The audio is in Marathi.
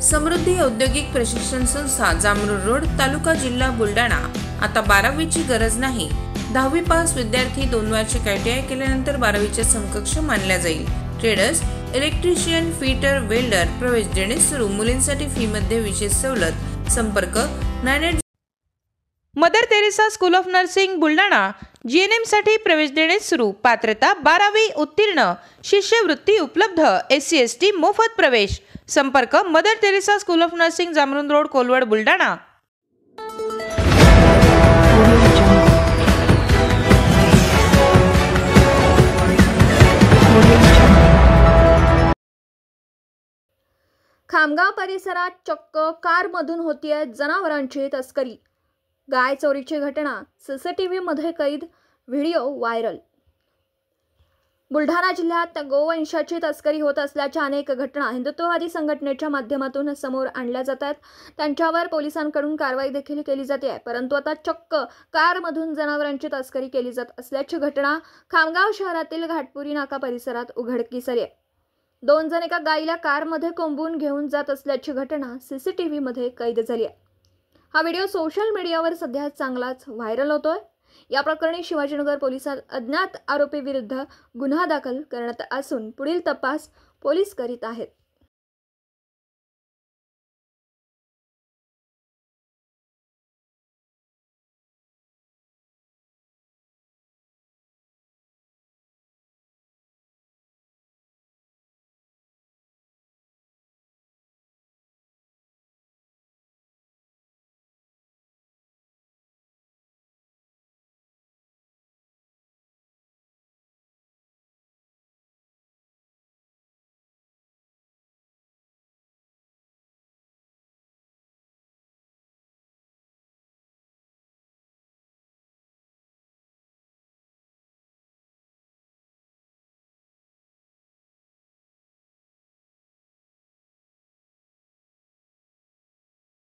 समृद्धी औद्योगिक प्रशिक्षण संस्था जामरुड रोड तालुका जिल्हा बुलढाणा। आता 12वीची गरज नाही। 10वी पास विद्यार्थी 2 वार्षिक ITI केल्यानंतर 12वीच्या समकक्ष मानल्या जाईल। ट्रेडर्स, इलेक्ट्रिशियन, फिटर, वेल्डर प्रवेश देणे सुरू। मुलींसाठी फी मध्ये विशेष सवलत। संपर्क 98 Mother Teresa School of Nursing Buldhana. GNM साठी प्रवेश देणे सुरू। पात्रता 12वी उत्तीर्ण। शिष्यवृत्ती उपलब्ध। SC ST मोफत प्रवेश। संपर्क Mother Teresa School of Nursing Jamrud road Kolwad Buldhana. Khamgaon परिसरात चक्क कारमधून होतीये जनावरांची तस्करी। गाय चोरीची घटना CCTV मध्ये कैद, व्हिडिओ व्हायरल। बुलढाणा जिल्ह्यात गोवंशाची तस्करी होत असल्याच्या अनेक घटना हिंदुत्ववादी संघटनेच्या माध्यमातून समोर आणल्या जातात। त्यांच्यावर पोलिसांकडून कारवाई देखील केली जाते। परंतु आता चक्क कारमधून जनावरांची तस्करी केली जात असल्याची घटना खामगाव शहरातील घाटपुरी नाका परिसरात उघडकीस आली आहे। 2 जण एका गायीला कारमध्ये कोंबून घेऊन जात असल्याची घटना CCTV मध्ये कैद झाली आहे। हा व्हिडिओ सोशल मीडियावर सध्या चांगलाच व्हायरल होतोय। या प्रकरणी शिवाजीनगर पोलिसात अज्ञात आरोपी विरुद्ध गुन्हा दाखल करण्यात असून पुढील तपास पोलीस करीत आहेत।